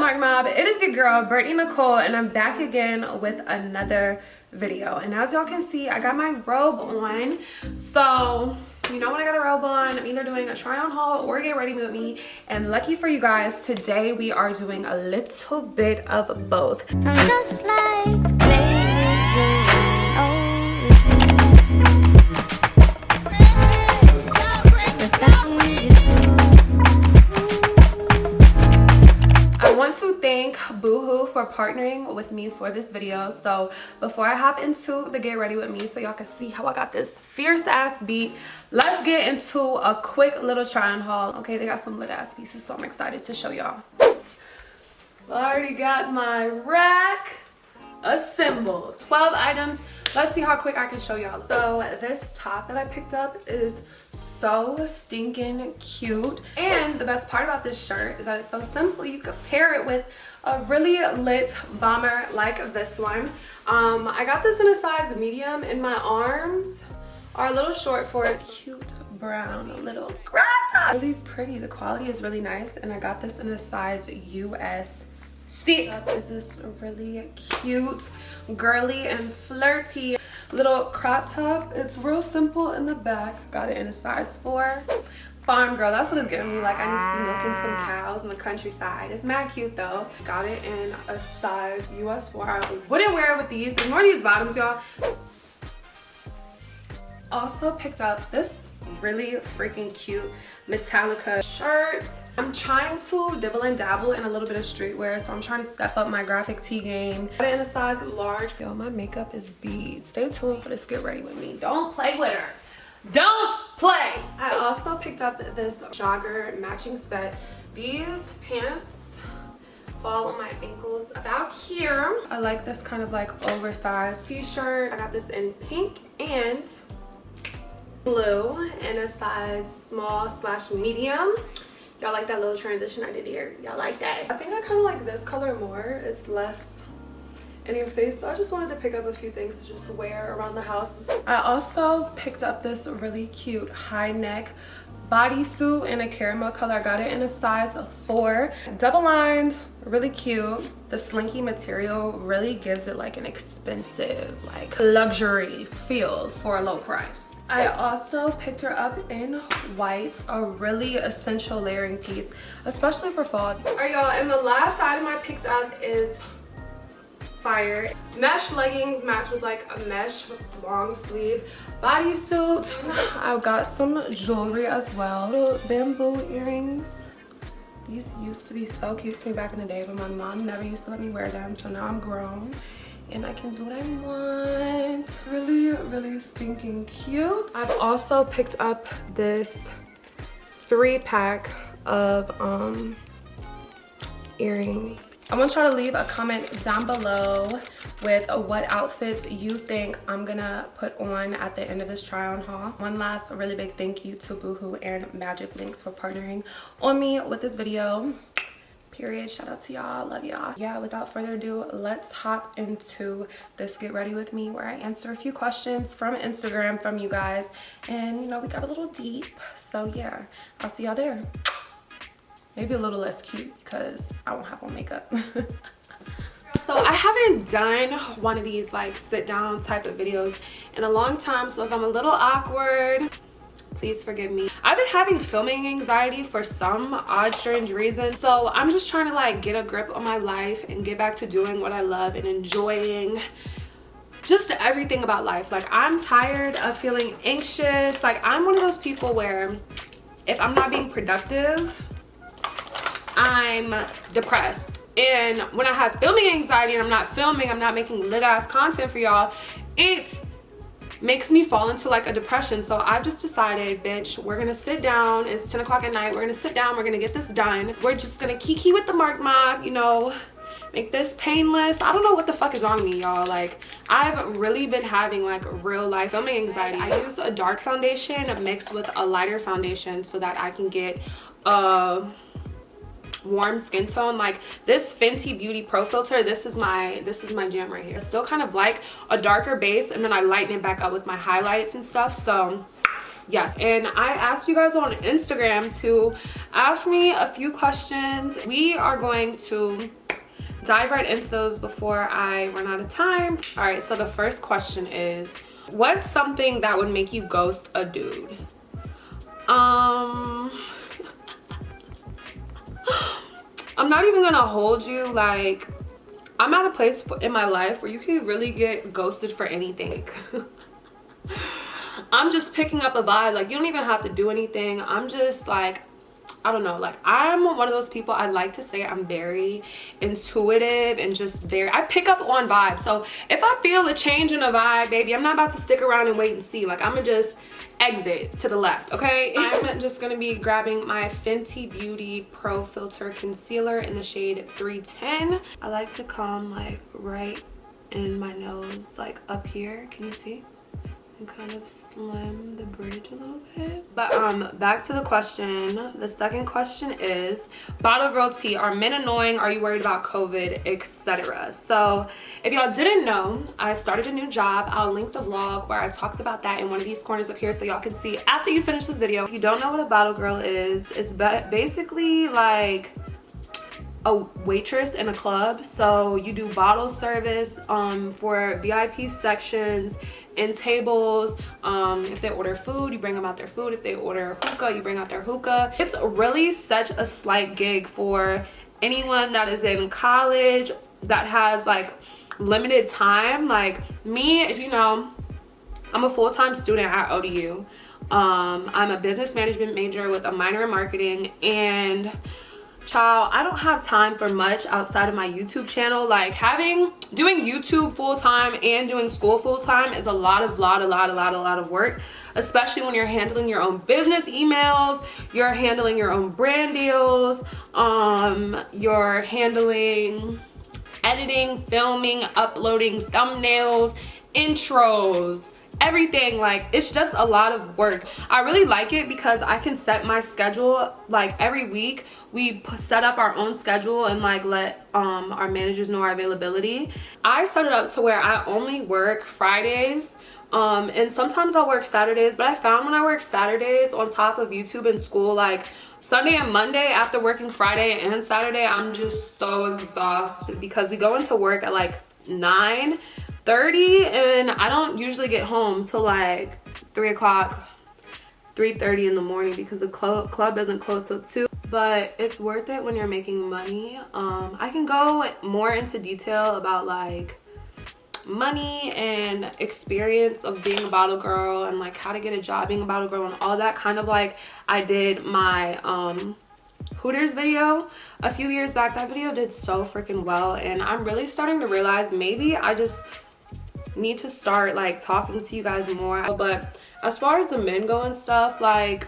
Smart Mob? It is your girl Brittany Nicole, and I'm back again with another video. And as y'all can see, I got my robe on. So you know, when I got a robe on, I'm either doing a try on haul or get ready with me. And lucky for you guys, today we are doing a little bit of both. I'm just like I want to thank Boohoo for partnering with me for this video. So before I hop into the get ready with me so y'all can see how I got this fierce ass beat, let's get into a quick little try on haul. Okay, they got some lit ass pieces, so I'm excited to show y'all. I already got my rack assembled. 12 items. Let's see how quick I can show y'all. So this top that I picked up is so stinking cute. And the best part about this shirt is that it's so simple. You could pair it with a really lit bomber like this one. I got this in a size medium, and my arms are a little short for it. Cute brown little crop top. Really pretty. The quality is really nice, and I got this in a size US 6. This is really cute, girly and flirty little crop top. It's real simple in the back. Got it in a size 4. Farm girl, that's what it's giving me. Like I need to be milking some cows in the countryside. It's mad cute though. Got it in a size US 4. I wouldn't wear it with these. Ignore these bottoms, y'all. Also picked up this really freaking cute Metallica shirt. I'm trying to dibble and dabble in a little bit of streetwear, so I'm trying to step up my graphic tee game. Got it in a size large. Yo, my makeup is beads. Stay tuned for this get ready with me. Don't play with her. Don't play. I also picked up this jogger matching set. These pants fall on my ankles about here. I like this kind of like oversized t-shirt. I got this in pink and blue in a size small/medium. Y'all like that little transition I did here? Y'all like that? I think I kind of like this color more. It's less in your face, but I just wanted to pick up a few things to just wear around the house. I also picked up this really cute high neck bodysuit in a caramel color. I got it in a size 4. Double lined, really cute. The slinky material really gives it like an expensive, like luxury feel for a low price. I also picked her up in white, a really essential layering piece, especially for fall. All right, y'all, and the last item I picked up is fire. Mesh leggings match with like a mesh long sleeve bodysuit. I got some jewelry as well. Little bamboo earrings. These used to be so cute to me back in the day, but my mom never used to let me wear them, so now I'm grown and I can do what I want. Really, really stinking cute. I've also picked up this 3-pack of earrings. I want y'all to leave a comment down below with what outfits you think I'm gonna put on at the end of this try on haul. One last really big thank you to Boohoo and Magic Links for partnering on me with this video. Period. Shout out to y'all. Love y'all. Yeah, without further ado, let's hop into this get ready with me where I answer a few questions from Instagram from you guys. And you know, we got a little deep. So yeah, I'll see y'all there. Maybe a little less cute because I won't have on makeup. So I haven't done one of these like sit down type of videos in a long time, so if I'm a little awkward, please forgive me. I've been having filming anxiety for some odd strange reason, so I'm just trying to like get a grip on my life and get back to doing what I love and enjoying just everything about life. Like I'm tired of feeling anxious. Like I'm one of those people where if I'm not being productive, I'm depressed. And when I have filming anxiety and I'm not filming, I'm not making lit ass content for y'all, it makes me fall into like a depression. So I've just decided, bitch, we're gonna sit down. It's 10 o'clock at night. We're gonna sit down. We're gonna get this done. We're just gonna kiki with the Mark Mob, you know, make this painless. I don't know what the fuck is wrong with me, y'all. Like I've really been having like real life filming anxiety. I use a dark foundation mixed with a lighter foundation so that I can get warm skin tone. Like this Fenty Beauty Pro Filter, this is my jam right here. It's still kind of like a darker base, and then I lighten it back up with my highlights and stuff. So yes, and I asked you guys on Instagram to ask me a few questions. We are going to dive right into those before I run out of time. All right, so the first question is, what's something that would make you ghost a dude? I'm not even gonna hold you. Like, I'm at a place in my life where you can really get ghosted for anything. I'm just picking up a vibe. Like, you don't even have to do anything. I'm just like, I don't know, like, I'm one of those people, I like to say I'm very intuitive and just very, I pick up on vibes. So if I feel a change in a vibe, baby, I'm not about to stick around and wait and see. Like, I'm gonna just exit to the left, okay? I'm just gonna be grabbing my Fenty Beauty Pro Filter Concealer in the shade 310. I like to come like right in my nose, like up here. Can you see? And kind of slim the bridge a little bit. But back to the question. The second question is, bottle girl tea, are men annoying? Are you worried about COVID, etc.? So if y'all didn't know, I started a new job. I'll link the vlog where I talked about that in one of these corners up here so y'all can see after you finish this video. If you don't know what a bottle girl is, it's basically like a waitress in a club. So you do bottle service for VIP sections and tables. If they order food, you bring them out their food. If they order hookah, you bring out their hookah. It's really such a slight gig for anyone that is in college that has like limited time. Like me, if you know, I'm a full-time student at ODU. I'm a business management major with a minor in marketing, and child, I don't have time for much outside of my YouTube channel. Like, doing YouTube full-time and doing school full-time is a lot of work, especially when you're handling your own business emails, you're handling your own brand deals, you're handling editing, filming, uploading thumbnails, intros, everything. Like, it's just a lot of work. I really like it because I can set my schedule. Like, every week we set up our own schedule and like let our managers know our availability. I set it up to where I only work Fridays, and sometimes I'll work Saturdays, but I found when I work Saturdays on top of YouTube and school, like Sunday and Monday after working Friday and Saturday, I'm just so exhausted because we go into work at like 9:30 and I don't usually get home till like 3 o'clock, 3:30 in the morning because the club doesn't close till 2. But it's worth it when you're making money. I can go more into detail about like money and experience of being a bottle girl and like how to get a job being a bottle girl and all that, kind of like I did my Hooters video a few years back. That video did so freaking well, and I'm really starting to realize maybe I just need to start like talking to you guys more. But as far as the men go and stuff, like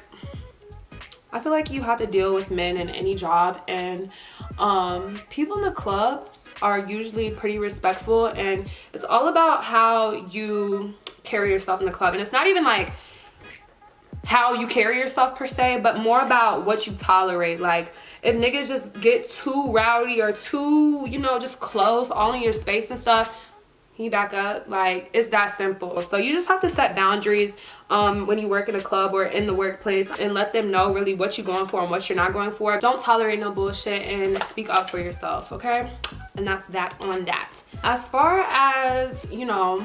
I feel like you have to deal with men in any job, and people in the clubs are usually pretty respectful, and it's all about how you carry yourself in the club. And it's not even like how you carry yourself per se, but more about what you tolerate. Like, if niggas just get too rowdy or too, you know, just close all in your space and stuff, you back up. Like, it's that simple. So you just have to set boundaries when you work in a club or in the workplace, and let them know really what you're going for and what you're not going for. Don't tolerate no bullshit and speak up for yourself, okay? And that's that on that. As far as, you know,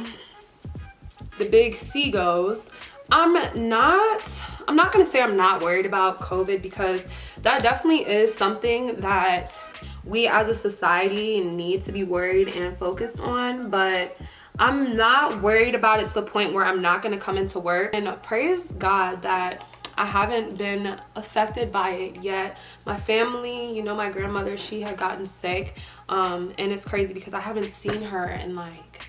the big C goes, I'm not gonna say I'm not worried about COVID, because that definitely is something that we as a society need to be worried and focused on. But I'm not worried about it to the point where I'm not gonna come into work. And praise God that I haven't been affected by it yet. My family, you know, my grandmother, she had gotten sick, and it's crazy because I haven't seen her in like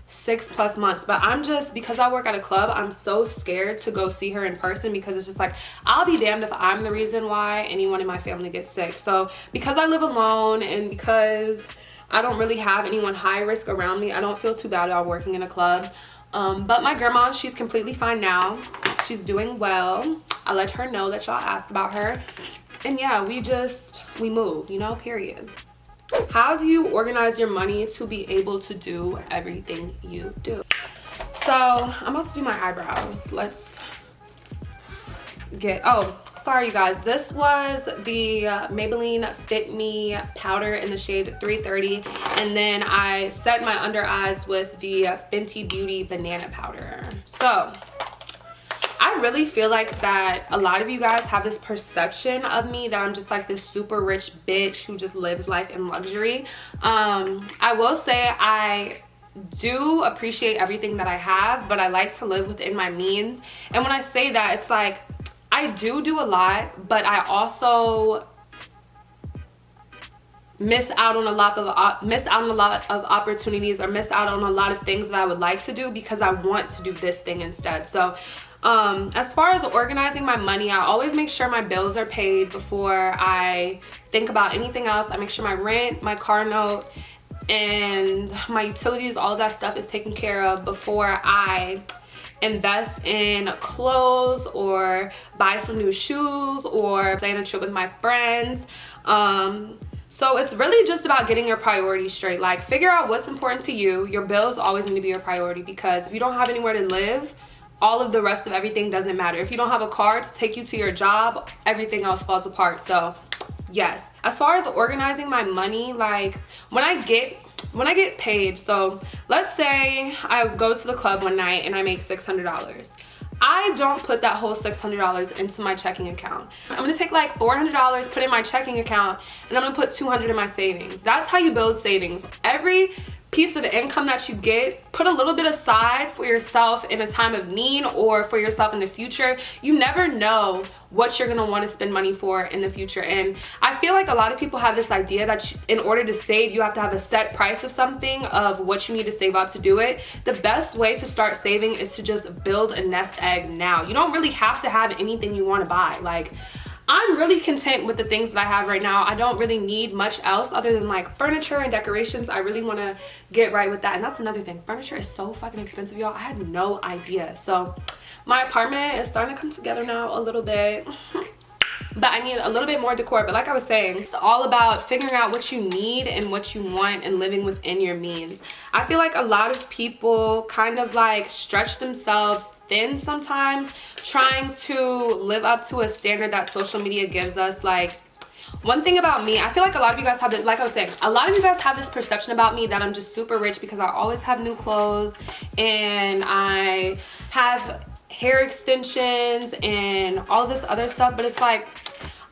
6+ months. But I'm just, because I work at a club, I'm so scared to go see her in person, because it's just like, I'll be damned if I'm the reason why anyone in my family gets sick. So because I live alone and because I don't really have anyone high risk around me, I don't feel too bad about working in a club. But my grandma, she's completely fine now. She's doing well. I let her know that y'all asked about her. And yeah, we move, you know, period. How do you organize your money to be able to do everything you do? So I'm about to do my eyebrows. Let's get? Oh, sorry you guys, this was the Maybelline Fit Me powder in the shade 330, and then I set my under eyes with the Fenty Beauty banana powder. So I really feel like that a lot of you guys have this perception of me that I'm just like this super rich bitch who just lives life in luxury. I will say I do appreciate everything that I have, but I like to live within my means. And when I say that, it's like I do a lot, but I also miss out on a lot of opportunities, or miss out on a lot of things that I would like to do because I want to do this thing instead. So as far as organizing my money, I always make sure my bills are paid before I think about anything else. I make sure my rent, my car note, and my utilities, all of that stuff is taken care of before I invest in clothes or buy some new shoes or plan a trip with my friends. So it's really just about getting your priorities straight. Like, figure out what's important to you. Your bills always need to be your priority, because if you don't have anywhere to live, all of the rest of everything doesn't matter. If you don't have a car to take you to your job, everything else falls apart. So yes, as far as organizing my money, like when I get paid, so let's say I go to the club one night and I make $600. I don't put that whole $600 into my checking account. I'm gonna take like $400, put in my checking account, and I'm gonna put $200 in my savings. That's how you build savings. Every piece of income that you get, put a little bit aside for yourself in a time of need or for yourself in the future. You never know what you're gonna want to spend money for in the future. And I feel like a lot of people have this idea that in order to save, you have to have a set price of something, of what you need to save up to do it. The best way to start saving is to just build a nest egg now. You don't really have to have anything you want to buy. Like, I'm really content with the things that I have right now. I don't really need much else other than like furniture and decorations. I really want to get right with that. And that's another thing. Furniture is so fucking expensive, y'all. I had no idea. So my apartment is starting to come together now a little bit. But I need a little bit more decor. But like I was saying, it's all about figuring out what you need and what you want and living within your means. I feel like a lot of people kind of like stretch themselves thin sometimes, trying to live up to a standard that social media gives us. Like, one thing about me, I feel like a lot of you guys have this, like I was saying, a lot of you guys have this perception about me that I'm just super rich because I always have new clothes and I have hair extensions and all this other stuff. But it's like,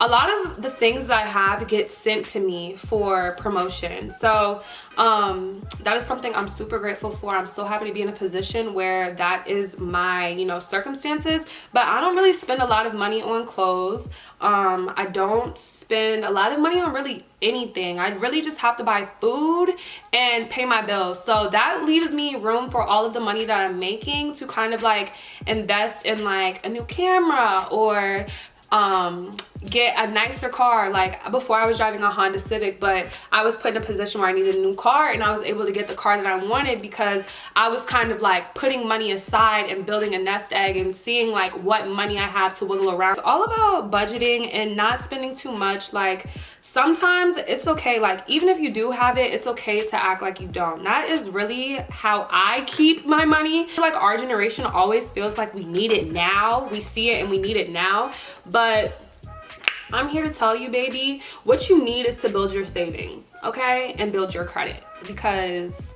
a lot of the things that I have get sent to me for promotion. So that is something I'm super grateful for. I'm so happy to be in a position where that is my, you know, circumstances. But I don't really spend a lot of money on clothes. I don't spend a lot of money on really anything. I really just have to buy food and pay my bills. So that leaves me room for all of the money that I'm making to kind of like invest in like a new camera or get a nicer car. Like, before I was driving a Honda Civic, but I was put in a position where I needed a new car, and I was able to get the car that I wanted because I was kind of like putting money aside and building a nest egg and seeing like what money I have to wiggle around. It's all about budgeting and not spending too much. Like, sometimes it's okay, like even if you do have it, it's okay to act like you don't. That is really how I keep my money. Like, our generation always feels like we need it now. We see it and we need it now. But I'm here to tell you, baby, what you need is to build your savings, okay? And build your credit, because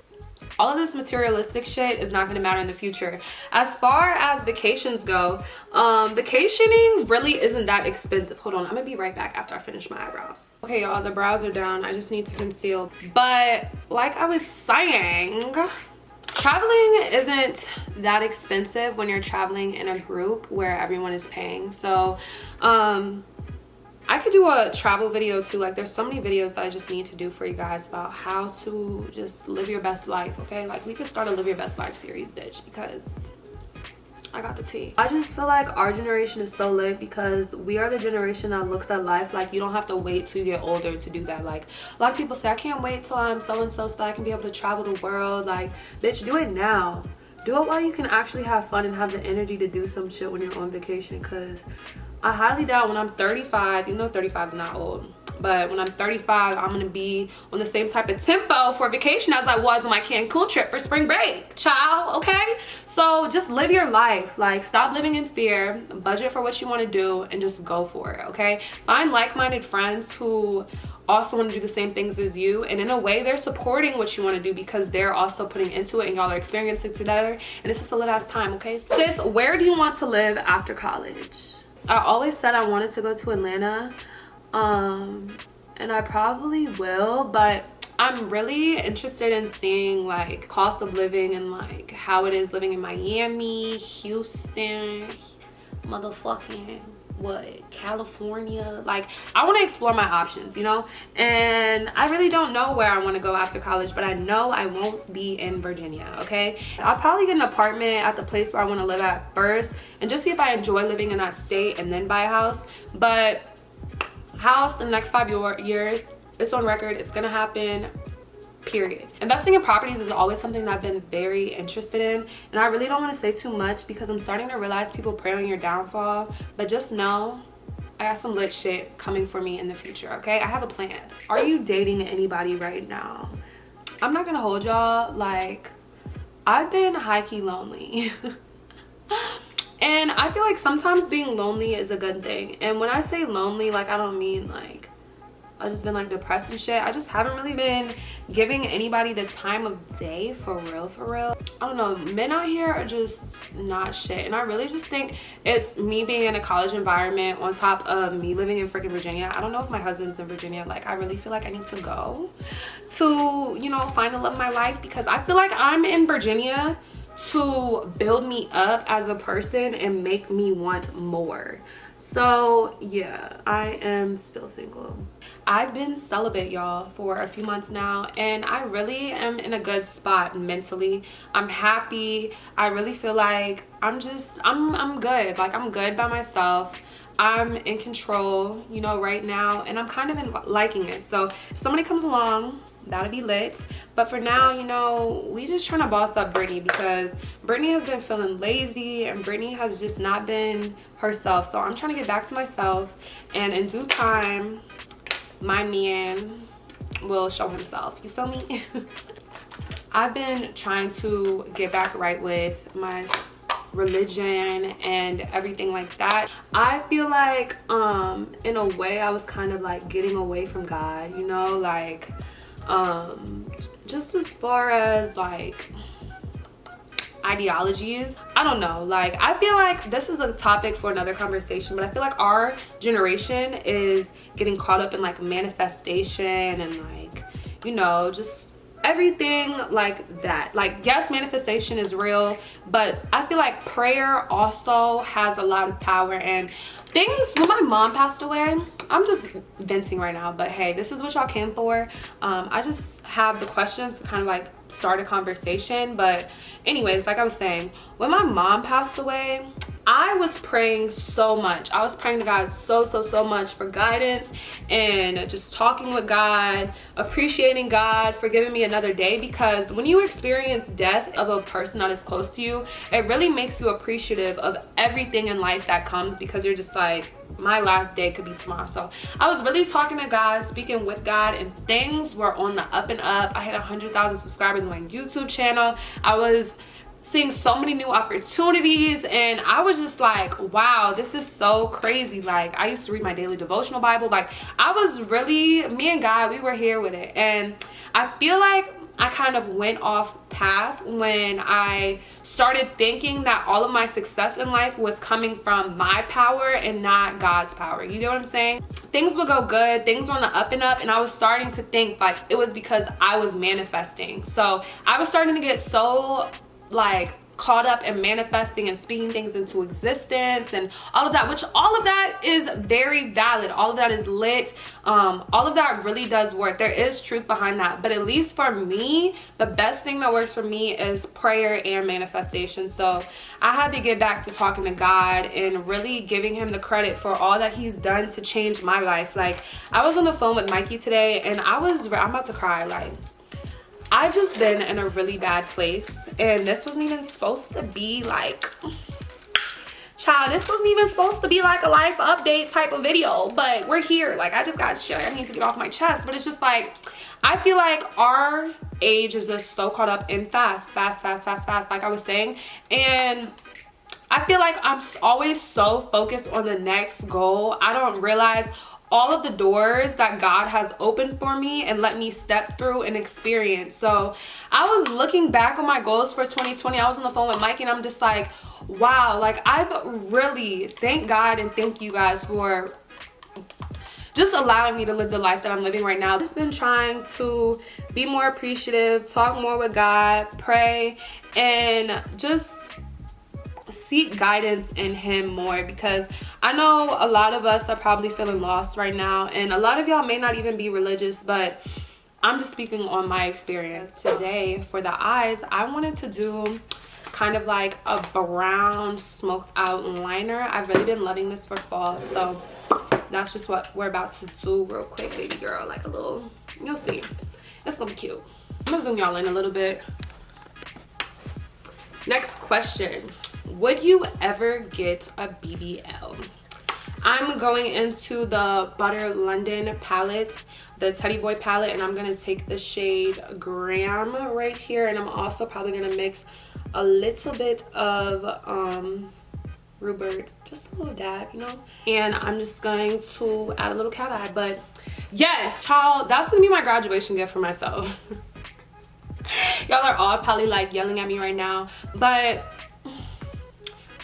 all of this materialistic shit is not gonna matter in the future. As far as vacations go, vacationing really isn't that expensive. Hold on, I'm gonna be right back after I finish my eyebrows. Okay, y'all, the brows are down. I just need to conceal. But like I was saying, traveling isn't that expensive when you're traveling in a group where everyone is paying. So I could do a travel video too. Like, there's so many videos that I just need to do for you guys about how to just live your best life, okay? Like, we could start a live your best life series, bitch, because I got the tea. I just feel like our generation is so lit because we are the generation that looks at life like you don't have to wait till you get older to do that. Like, a lot of people say, I can't wait till I'm so-and-so so that I can be able to travel the world. Like, bitch, do it now. Do it while you can actually have fun and have the energy to do some shit when you're on vacation, because I highly doubt when I'm 35, even though 35 is not old, but when I'm 35, I'm gonna be on the same type of tempo for vacation as I was on my Cancun trip for spring break, child, okay? So just live your life. Like, stop living in fear, budget for what you want to do, and just go for it, okay? Find like-minded friends who also want to do the same things as you, and in a way they're supporting what you want to do because they're also putting into it and y'all are experiencing it together, and it's just a little ass time, okay? Sis, where do you want to live after college? I always said I wanted to go to Atlanta, and I probably will, but I'm really interested in seeing like cost of living and like how it is living in Miami, Houston, motherfucking California. Like, I want to explore my options, you know, and I really don't know where I want to go after college, but I know I won't be in Virginia, okay? I'll probably get an apartment at the place where I want to live at first and just see if I enjoy living in that state and then buy a house. But house in the next 5 years, it's on record, it's gonna happen, period. Investing in properties is always something that I've been very interested in, and I really don't want to say too much because I'm starting to realize people prey on your downfall, but just know I got some lit shit coming for me in the future, okay? I have a plan. Are you dating anybody right now? I'm not gonna hold y'all, like, I've been high-key lonely. And I feel like sometimes being lonely is a good thing. And when I say lonely, like, I don't mean like I've just been like depressed and shit. I just haven't really been giving anybody the time of day, for real. I don't know, men out here are just not shit, and I really just think it's me being in a college environment on top of me living in freaking Virginia. I don't know if my husband's in Virginia. Like, I really feel like I need to go to, you know, find the love of my life, because I feel like I'm in Virginia to build me up as a person and make me want more. So yeah, I am still single. I've been celibate, y'all, for a few months now, and I really am in a good spot mentally. I'm happy. I really feel like I'm good. Like, I'm good by myself. I'm in control, you know, right now, and I'm kind of liking it. So if somebody comes along, that'll be lit. But for now, you know, we just trying to boss up Brittany, because Brittany has been feeling lazy and Brittany has just not been herself. So I'm trying to get back to myself, and in due time, my man will show himself. You feel me? I've been trying to get back right with my religion and everything like that. I feel like in a way I was kind of like getting away from God, you know, like just as far as like ideologies, I don't know, like I feel like this is a topic for another conversation, but I feel like our generation is getting caught up in like manifestation and like, you know, just everything like that. Like, yes, manifestation is real, but I feel like prayer also has a lot of power. And things, when my mom passed away, I'm just venting right now, but hey, this is what y'all came for. I just have the questions to kind of like start a conversation. But anyways, like I was saying, when my mom passed away, I was praying so much. I was praying to God so much for guidance and just talking with God, appreciating God for giving me another day, because when you experience death of a person that is close to you, it really makes you appreciative of everything in life that comes, because you're just like, my last day could be tomorrow. So I was really talking to God, speaking with God, and things were on the up and up. I had 100,000 subscribers on my YouTube channel. I was seeing so many new opportunities, and I was just like, wow, this is so crazy. Like, I used to read my daily devotional Bible. Like, I was really, me and God, we were here with it. And I feel like I kind of went off path when I started thinking that all of my success in life was coming from my power and not God's power. You get what I'm saying? Things would go good, things were on the up and up, and I was starting to think like it was because I was manifesting. So I was starting to get so like caught up in manifesting and speaking things into existence and all of that, which all of that is very valid. All of that is lit. All of that really does work. There is truth behind that. But at least for me, the best thing that works for me is prayer and manifestation. So I had to get back to talking to God and really giving him the credit for all that he's done to change my life. Like, I was on the phone with Mikey today, and I'm about to cry. Like, I've just been in a really bad place, and this wasn't even supposed to be like Child, this wasn't even supposed to be like a life update type of video, but we're here. Like, I just got shit I need to get off my chest. But it's just like, I feel like our age is just so caught up in fast, like I was saying. And I feel like I'm always so focused on the next goal. I don't realize all of the doors that God has opened for me and let me step through and experience. So I was looking back on my goals for 2020. I was on the phone with Mike and I'm just like, wow, like I've really, thank God and thank you guys for just allowing me to live the life that I'm living right now. I've just been trying to be more appreciative, talk more with God, pray, and just seek guidance in him more, because I know a lot of us are probably feeling lost right now, and a lot of y'all may not even be religious, but I'm just speaking on my experience. Today for the eyes, I wanted to do kind of like a brown smoked out liner. I've really been loving this for fall, so that's just what we're about to do real quick, baby girl. Like a little, you'll see, it's gonna be cute. I'm gonna zoom y'all in a little bit. Next question: would you ever get a BBL? I'm going into the Butter London palette, the Teddy Boy palette, and I'm going to take the shade Graham right here. And I'm also probably going to mix a little bit of Rupert, just a little dab, you know? And I'm just going to add a little cat eye. But yes, child, that's going to be my graduation gift for myself. Y'all are all probably like yelling at me right now, but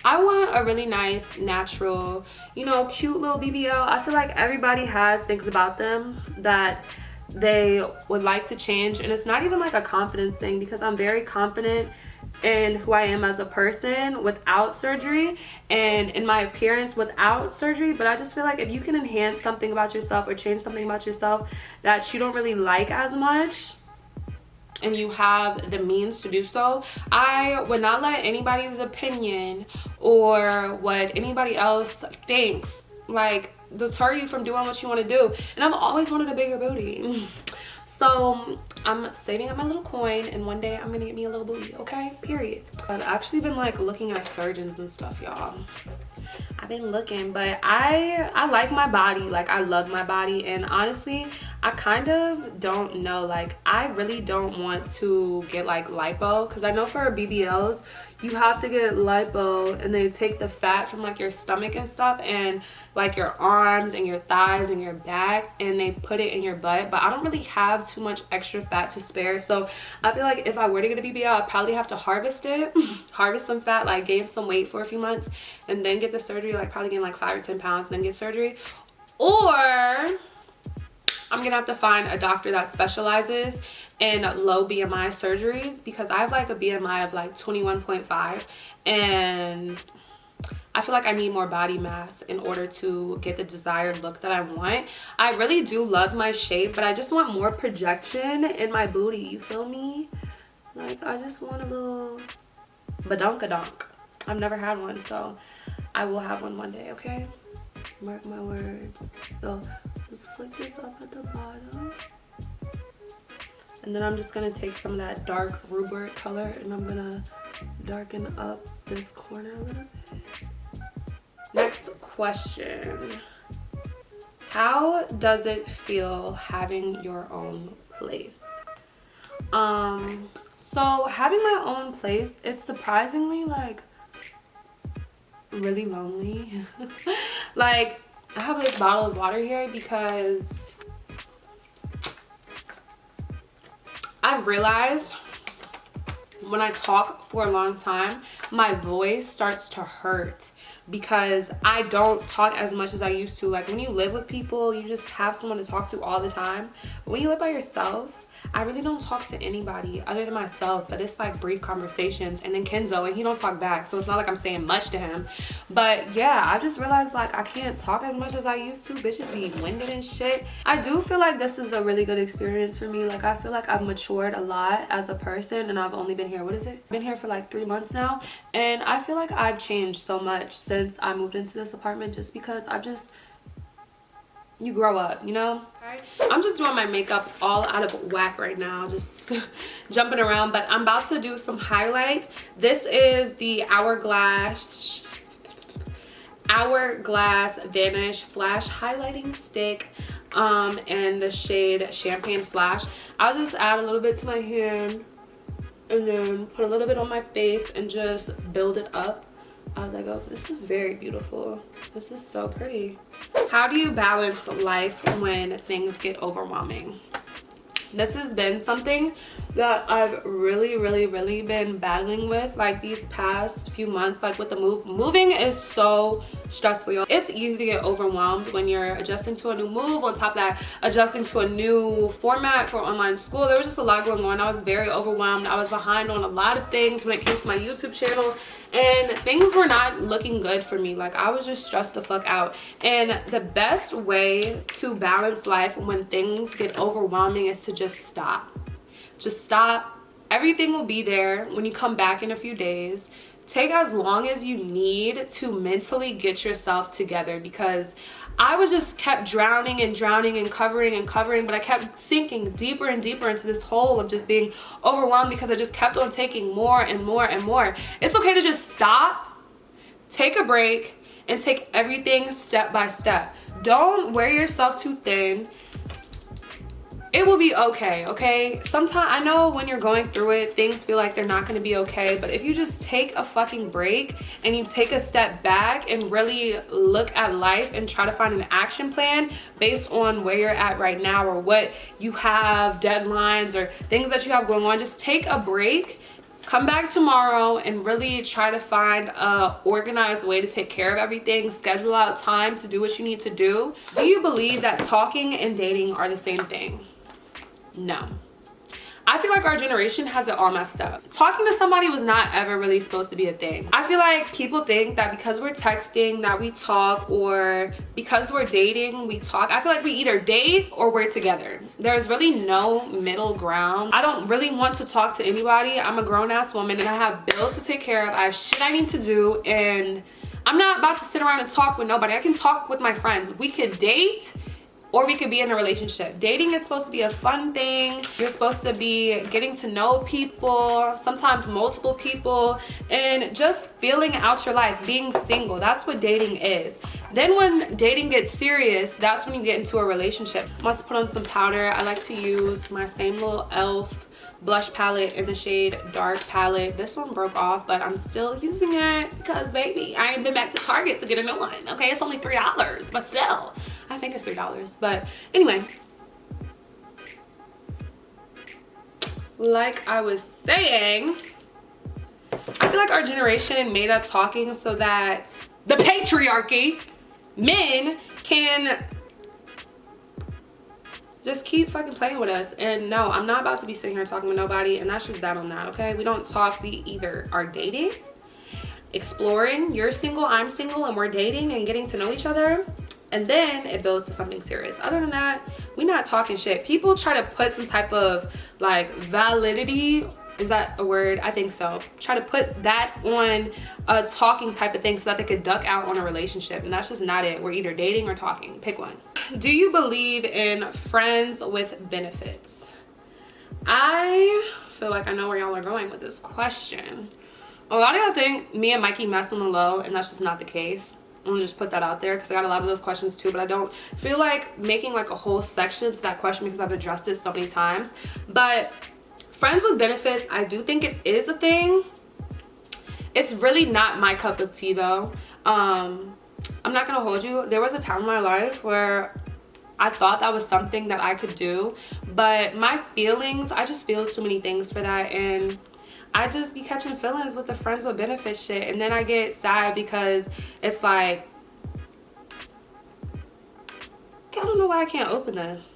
I want a really nice, natural, you know, cute little BBL. I feel like everybody has things about them that they would like to change, and it's not even like a confidence thing, because I'm very confident in who I am as a person without surgery and in my appearance without surgery. But I just feel like if you can enhance something about yourself or change something about yourself that you don't really like as much, and you have the means to do so, I would not let anybody's opinion or what anybody else thinks like deter you from doing what you want to do. And I've always wanted a bigger booty. So I'm saving up my little coin, and one day I'm gonna get me a little booty, okay? Period. I've actually been like looking at surgeons and stuff, y'all. I've been looking, but I like my body. Like, I love my body, and honestly, I kind of don't know, like, I really don't want to get like lipo, because I know for BBLs you have to get lipo and they take the fat from like your stomach and stuff, and like your arms and your thighs and your back, and they put it in your butt. But I don't really have too much extra fat to spare, so I feel like if I were to get a BBL, I'd probably have to harvest it, harvest some fat, like gain some weight for a few months, and then get the surgery, like probably gain like 5 or 10 pounds, then get surgery. Or I'm gonna have to find a doctor that specializes in low BMI surgeries, because I have like a BMI of like 21.5, and I feel like I need more body mass in order to get the desired look that I want. I really do love my shape, but I just want more projection in my booty, you feel me? Like, I just want a little badonkadonk. I've never had one, so I will have one day, okay? Mark my words. So just flick this up at the bottom, and then I'm just gonna take some of that dark Rupert color, and I'm gonna darken up this corner a little bit. Next question: how does it feel having your own place? So having my own place, it's surprisingly like really lonely. Like, I have this bottle of water here because I've realized when I talk for a long time, my voice starts to hurt because I don't talk as much as I used to. Like, when you live with people, you just have someone to talk to all the time. But when you live by yourself, I really don't talk to anybody other than myself, but it's like brief conversations. And then Kenzo, and he don't talk back, so it's not like I'm saying much to him. But yeah, I just realized like I can't talk as much as I used to. Bitches be winded and shit. I do feel like this is a really good experience for me. Like, I feel like I've matured a lot as a person, and I've only been here, what is it? Been here for like 3 months now, and I feel like I've changed so much since I moved into this apartment, just because you grow up, you know? I'm just doing my makeup all out of whack right now, just jumping around, but I'm about to do some highlights. This is the Hourglass Hourglass Vanish Flash Highlighting Stick and the shade Champagne Flash. I'll just add a little bit to my hand and then put a little bit on my face and just build it up. I was like, oh, this is very beautiful. This is so pretty. How do you balance life when things get overwhelming? This has been something that I've really been battling with, like these past few months, like with the move. Moving is so stressful, y'all. It's easy to get overwhelmed when you're adjusting to a new move, on top of that adjusting to a new format for online school. There was just a lot going on. I was very overwhelmed. I was behind on a lot of things when it came to my YouTube channel, and things were not looking good for me. Like, I was just stressed the fuck out. And the best way to balance life when things get overwhelming is to just stop. Just stop. Everything will be there when you come back in a few days. Take as long as you need to mentally get yourself together, because I was just kept drowning and covering, but I kept sinking deeper and deeper into this hole of just being overwhelmed because I just kept on taking more and more and more. It's okay to just stop, take a break, and take everything step by step. Don't wear yourself too thin. It will be okay, okay? Sometimes, I know when you're going through it, things feel like they're not gonna be okay, but if you just take a fucking break and you take a step back and really look at life and try to find an action plan based on where you're at right now, or what you have, deadlines, or things that you have going on, just take a break. Come back tomorrow and really try to find a organized way to take care of everything. Schedule out time to do what you need to do. Do you believe that talking and dating are the same thing? No. I feel like our generation has it all messed up. Talking to somebody was not ever really supposed to be a thing. I feel like people think that because we're texting that we talk, or because we're dating we talk. I feel like we either date or we're together. There's really no middle ground. I don't really want to talk to anybody. I'm a grown-ass woman and I have bills to take care of. I have shit I need to do, and I'm not about to sit around and talk with nobody. I can talk with my friends. We could date, or we could be in a relationship. Dating is supposed to be a fun thing. You're supposed to be getting to know people, sometimes multiple people, and just feeling out your life, being single. That's what dating is. Then when dating gets serious, that's when you get into a relationship. I want to put on some powder. I like to use my same little e.l.f. blush palette in the shade Dark Palette. This one broke off, but I'm still using it because, baby, I ain't been back to Target to get a new one. Okay, it's only $3, but still. I think it's $3, but anyway. Like I was saying, I feel like our generation made up talking so that the patriarchy, men, can just keep fucking playing with us. And no, I'm not about to be sitting here talking with nobody, and that's just that on that, okay? We don't talk. We either are dating, exploring. You're single, I'm single, and we're dating and getting to know each other, and then it builds to something serious. Other than that, we're not talking shit. People try to put some type of like validity, is that a word? I think so. Try to put that on a talking type of thing so that they could duck out on a relationship, and that's just not it. We're either dating or talking. Pick one. Do you believe in friends with benefits? I feel like I know where y'all are going with this question. A lot of y'all think me and Mikey messed on the low, and that's just not the case. I'm gonna just put that out there because I got a lot of those questions too, but I don't feel like making like a whole section to that question because I've addressed it so many times. But friends with benefits, I do think it is a thing. It's really not my cup of tea though. I'm not gonna hold you. There was a time in my life where I thought that was something that I could do, but my feelings, I just feel too many things for that, and I just be catching feelings with the friends with benefits shit, and then I get sad because it's like, I don't know why I can't open this.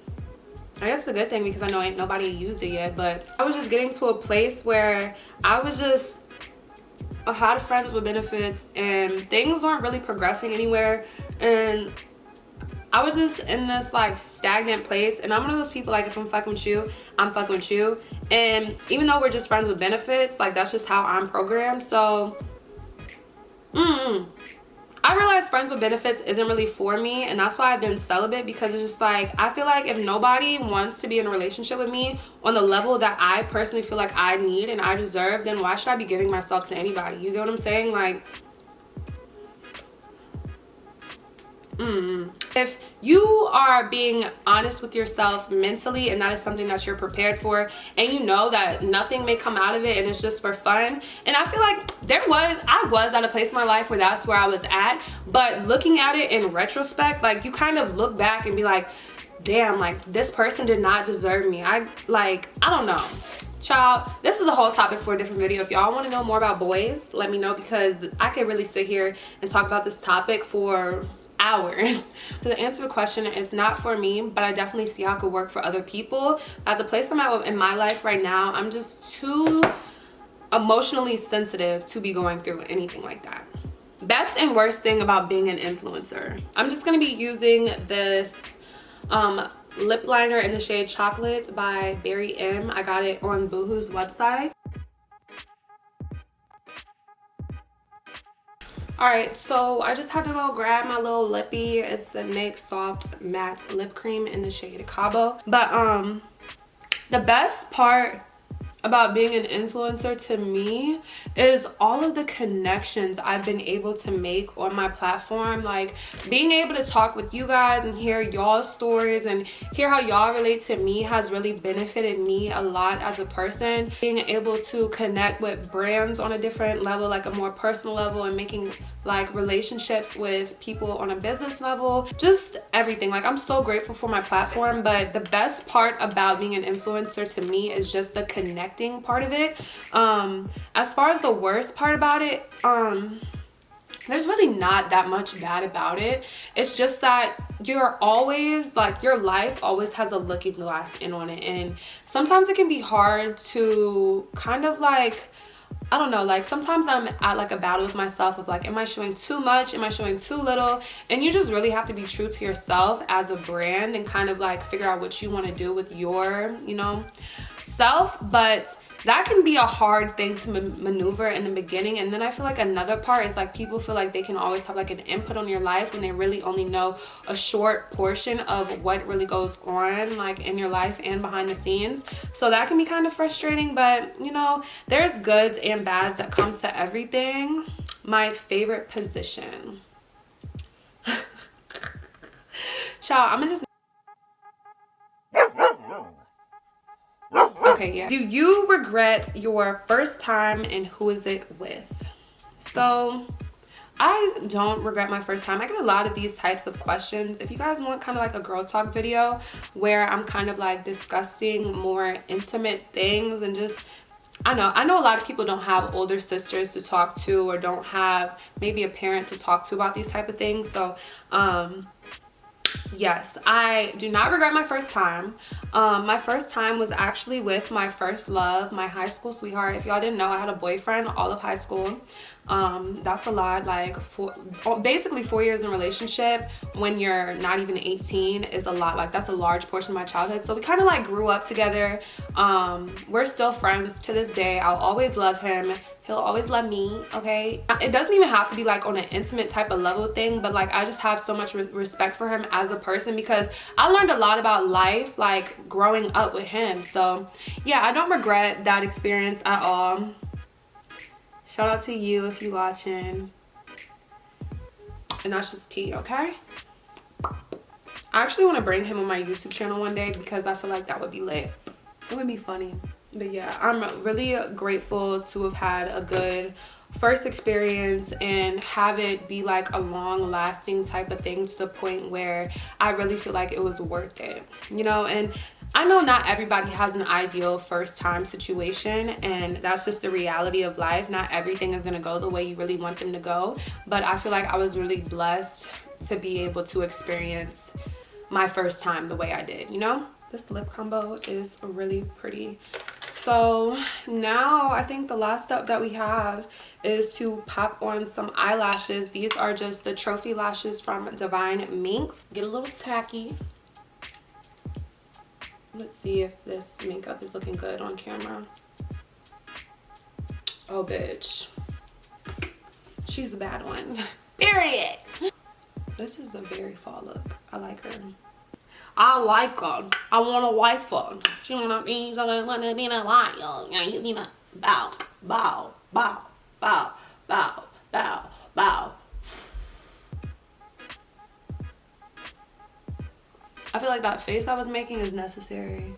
I guess it's a good thing because I know ain't nobody used it yet, but I was just getting to a place where I was just a lot of friends with benefits and things aren't really progressing anywhere, and I was just in this like stagnant place. And I'm one of those people, like, if I'm fucking with you, I'm fucking with you, and even though we're just friends with benefits, like, that's just how I'm programmed. So I realized friends with benefits isn't really for me, and that's why I've been celibate, because it's just like, I feel like if nobody wants to be in a relationship with me on the level that I personally feel like I need and I deserve, then why should I be giving myself to anybody? You get what I'm saying? Like, If you are being honest with yourself mentally, and that is something that you're prepared for, and you know that nothing may come out of it and it's just for fun, and I feel like I was at a place in my life where that's where I was at, but looking at it in retrospect, like you kind of look back and be like, damn, like this person did not deserve me. I don't know. Child, this is a whole topic for a different video. If y'all want to know more about boys, let me know, because I could really sit here and talk about this topic for hours. To answer the question, it's not for me, but I definitely see how it could work for other people. At the place I'm at in my life right now, I'm just too emotionally sensitive to be going through anything like that. Best and worst thing about being an influencer. I'm just going to be using this lip liner in the shade Chocolate by Barry M. I got it on Boohoo's website. Alright, so I just had to go grab my little lippy. It's the NYX Soft Matte Lip Cream in the shade Cabo. But the best part about being an influencer to me is all of the connections I've been able to make on my platform. Like being able to talk with you guys and hear y'all's stories and hear how y'all relate to me has really benefited me a lot as a person. Being able to connect with brands on a different level, like a more personal level, and making like relationships with people on a business level, just everything. Like I'm so grateful for my platform, but the best part about being an influencer to me is just the connecting part of it. As far as the worst part about it, there's really not that much bad about it. It's just that you're always like, your life always has a looking glass in on it, and sometimes it can be hard to kind of like, I don't know, like sometimes I'm at like a battle with myself of like, am I showing too much? Am I showing too little? And you just really have to be true to yourself as a brand and kind of like figure out what you want to do with your, you know, self. But that can be a hard thing to maneuver in the beginning. And then I feel like another part is like people feel like they can always have like an input on your life when they really only know a short portion of what really goes on like in your life and behind the scenes. So that can be kind of frustrating, but you know, there's goods and bads that come to everything. My favorite position. Child, I'm gonna just okay, yeah. Do you regret your first time, and who is it with? So I don't regret my first time. I get a lot of these types of questions. If you guys want kind of like a girl talk video where I'm kind of like discussing more intimate things and just, I know a lot of people don't have older sisters to talk to, or don't have maybe a parent to talk to about these type of things. So yes, I do not regret my first time. My first time was actually with my first love, my high school sweetheart. If y'all didn't know, I had a boyfriend all of high school. That's a lot. Like basically 4 years in a relationship when you're not even 18 is a lot. Like that's a large portion of my childhood. So we kind of like grew up together. We're still friends to this day. I'll always love him. He'll always love me, okay? It doesn't even have to be like on an intimate type of level thing, but like I just have so much respect for him as a person, because I learned a lot about life like growing up with him. So yeah, I don't regret that experience at all. Shout out to you if you watching. And that's just tea, okay? I actually want to bring him on my YouTube channel one day because I feel like that would be lit. It would be funny. But yeah, I'm really grateful to have had a good first experience and have it be like a long lasting type of thing, to the point where I really feel like it was worth it, you know. And I know not everybody has an ideal first time situation, and that's just the reality of life. Not everything is going to go the way you really want them to go, but I feel like I was really blessed to be able to experience my first time the way I did, you know. This lip combo is really pretty. So now I think the last step that we have is to pop on some eyelashes. These are just the Trophy lashes from Divine Minx. Get a little tacky. Let's see if this makeup is looking good on camera. Oh, bitch. She's the bad one. Period. This is a very fall look. I like her. I like her. I want a wife her. She wanna be a wild. You need a bow, bow, bow, bow, bow, bow, bow. I feel like that face I was making is necessary.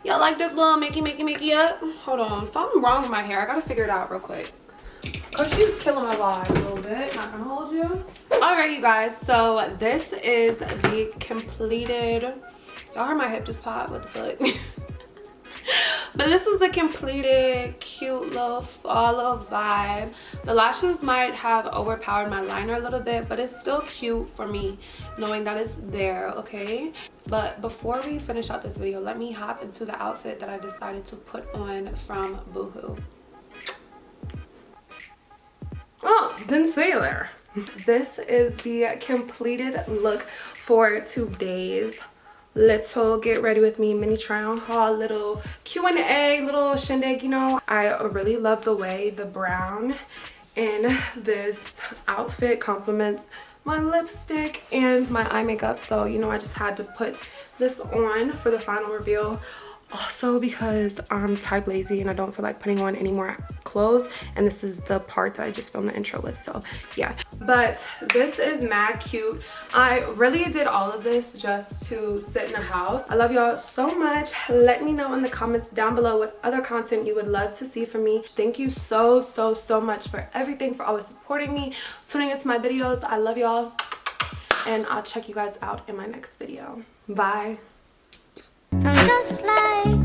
Y'all like this little makey up? Hold on, something wrong with my hair. I gotta figure it out real quick. Cause she's killing my vibe a little bit, not gonna hold you. All right, you guys, so this is the completed, y'all heard my hip just pop, what the fuck? But this is the completed cute little fall vibe. The lashes might have overpowered my liner a little bit, but it's still cute for me knowing that it's there, okay? But before we finish out this video, let me hop into the outfit that I decided to put on from Boohoo. Oh, didn't see you there. This is the completed look for today's little get ready with me mini try on haul, little Q&A, little shindig, you know. I really love the way the brown in this outfit complements my lipstick and my eye makeup, so you know I just had to put this on for the final reveal. Also because I'm type lazy and I don't feel like putting on any more clothes, and this is the part that I just filmed the intro with, so yeah. But this is mad cute. I really did all of this just to sit in the house. I love y'all so much. Let me know in the comments down below what other content you would love to see from me. Thank you so much for everything, for always supporting me, tuning into my videos. I love y'all, and I'll check you guys out in my next video. Bye. I'm just like